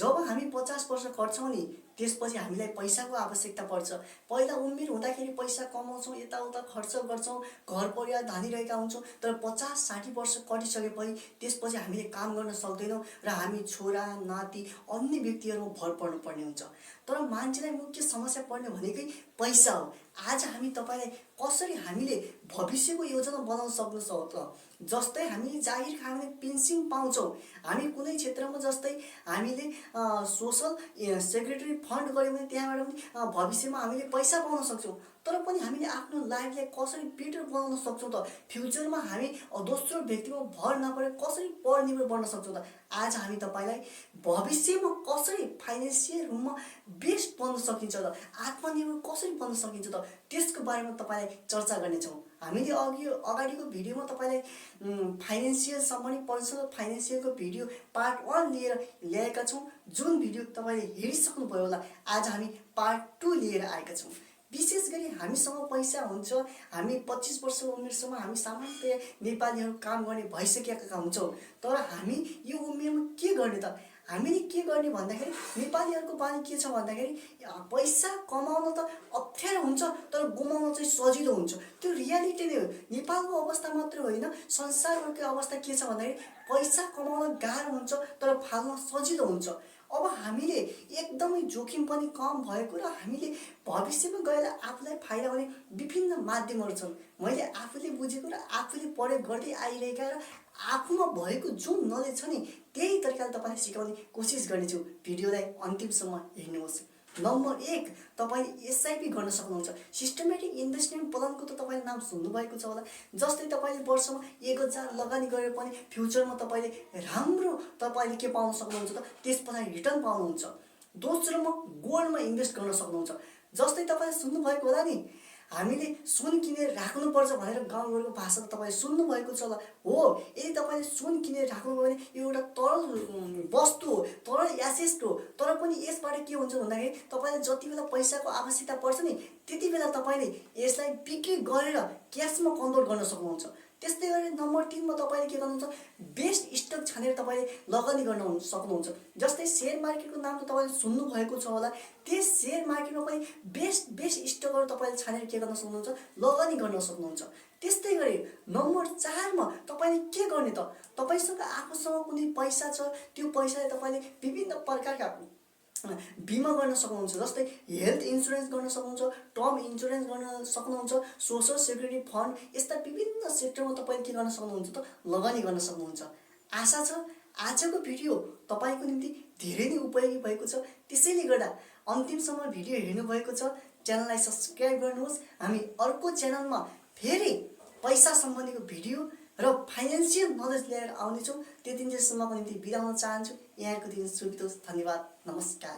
जब हामी 50 वर्ष गर्छौँ नि त्यसपछि हामीलाई पैसाको आवश्यकता पर्छ। पहिला उमेर हुँदाखेरि पैसा कमाउँछौँ, यताउता खर्च गर्छौँ, घर परिवार धानिरहेका हुन्छौँ। तर 50-60 वर्ष कटिसकेपछि त्यसपछि हामीले काम गर्न सक्दैनौँ र हामी छोरा नाति अन्य व्यक्तिहरूमा भर पर्नुपर्ने हुन्छ। तर मान्छेलाई मुख्य समस्या पर्ने भनेकै पैसा हो। आज हामी तपाईँलाई कसरी हामीले भविष्यको योजना बनाउन सक्नु सक्छ। जस्तै हामी जागिर खाने पेन्सन पाउँछौँ, हामी कुनै क्षेत्रमा जस्तै हामीले सोसल सेक्युरिटी फन्ड गऱ्यौँ भने त्यहाँबाट पनि भविष्यमा हामीले पैसा पाउन सक्छौँ। तर पनि हामीले आफ्नो लाइफलाई कसरी बेटर बनाउन सक्छौँ त, फ्युचरमा हामी दोस्रो व्यक्तिमा भर नपरेर कसरी परनिर्भर बन्न सक्छौँ त। आज हामी तपाईँलाई भविष्यमा कसरी फाइनेन्सियल रूपमा बेस्ट बन्न सकिन्छ त, आत्मनिर्भर कसरी बन्न सकिन्छ त, त्यसको बारेमा तपाईँलाई चर्चा गर्नेछौँ। हामीले अगाडिको भिडियोमा तपाईँलाई फाइनेन्सियल सम्बन्धी पर्सनल फाइनेन्सियलको भिडियो पार्ट 1 लिएर ल्याएका छौँ, जुन भिडियो तपाईँले हेरिसक्नुभयो होला। आज हामी पार्ट 2 लिएर आएका छौँ। विशेष गरी हामीसँग पैसा हुन्छ, हामी 25 वर्षको उमेरसम्म हामी सामान्यतया नेपालीहरू काम गर्ने भइसकेका हुन्छौँ। तर हामी यो उमेरमा के गर्ने त, हामीले के गर्ने भन्दाखेरि नेपालीहरूको बानी के छ भन्दाखेरि पैसा कमाउन त अप्ठ्यारो हुन्छ तर गुमाउन चाहिँ सजिलो हुन्छ। त्यो रियालिटी नै हो। नेपालको अवस्था मात्र होइन, संसारभरको अवस्था के छ भन्दाखेरि पैसा कमाउन गाह्रो हुन्छ तर फाल्न सजिलो हुन्छ। अब हामीले एकदमै जोखिम पनि कम भएको र हामीले भविष्यमा गएर आफूलाई फाइदा हुने विभिन्न माध्यमहरू छन्। मैले आफूले बुझेको र आफूले प्रयोग गर्दै आइरहेका र आफूमा भएको जुन नलेज छ नि त्यही तरिकाले तपाईँलाई सिकाउने कोसिस गर्नेछु। भिडियोलाई अन्तिमसम्म हेर्नुहोस्। नम्बर 1, तपाईँले एसआइपी गर्न सक्नुहुन्छ। सिस्टमेटिक इन्भेस्टमेन्ट प्लानको त तपाईँले नाम सुन्नुभएको छ होला। जस्तै तपाईँले वर्षमा 1000 लगानी गरेर पनि फ्युचरमा तपाईँले राम्रो तपाईँले के पाउन सक्नुहुन्छ त, त्यस पछाडि रिटर्न पाउनुहुन्छ। दोस्रोमा गोल्डमा इन्भेस्ट गर्न सक्नुहुन्छ। जस्तै तपाईँले सुन्नुभएको होला नि, हामीले सुन किनेर राख्नुपर्छ भनेर गाउँघरको भाषा त तपाईँले सुन्नुभएको छ होला। हो, यदि तपाईँले सुन किनेर राख्नुभयो भने यो एउटा तरल वस्तु हो, तरल एसेट हो। तर पनि यसबाट के हुन्छ भन्दाखेरि तपाईँलाई जति बेला पैसाको आवश्यकता पर्छ नि त्यति बेला तपाईँले यसलाई बिक्री गरेर क्यासमा कन्भर्ट गर्न सक्नुहुन्छ। त्यस्तै गरी नम्बर 3 मा तपाईँले के गर्नुहुन्छ, बेस्ट स्टक छानेर तपाईँले लगानी गर्न सक्नुहुन्छ। जस्तै सेयर मार्केटको नाम त तपाईँले सुन्नुभएको छ होला। त्यस सेयर मार्केटमा पनि बेस्ट स्टकहरू तपाईँले छानेर के गर्न सक्नुहुन्छ, लगानी गर्न सक्नुहुन्छ। त्यस्तै गरी नम्बर 4 मा तपाईँले के गर्ने त, तपाईँसँग आफूसँग कुनै पैसा छ, त्यो पैसाले तपाईँले विभिन्न प्रकारका बिमा गर्न सक्नुहुन्छ। जस्तै हेल्थ इन्सुरेन्स गर्न सक्नुहुन्छ, टर्म इन्सुरेन्स गर्न सक्नुहुन्छ, सोसल सेक्युरिटी फन्ड, यस्ता विभिन्न सेक्टरमा तपाईँले के गर्न सक्नुहुन्छ त, लगानी गर्न सक्नुहुन्छ। आशा छ आजको भिडियो तपाईँको निम्ति धेरै नै उपयोगी भएको छ। त्यसैले गर्दा अन्तिमसम्म भिडियो हेर्नुभएको छ, च्यानललाई सब्स्क्राइब गर्नुहोस्। हामी अर्को च्यानलमा फेरि पैसा सम्बन्धीको भिडियो र फाइनेन्सियल नलेज लिएर आउनेछौँ। त्यतिन्जेलसम्मको निम्ति बिदा हुन चाहन्छु। यहाँको दिन शुभ होस्। धन्यवाद। नमस्कार।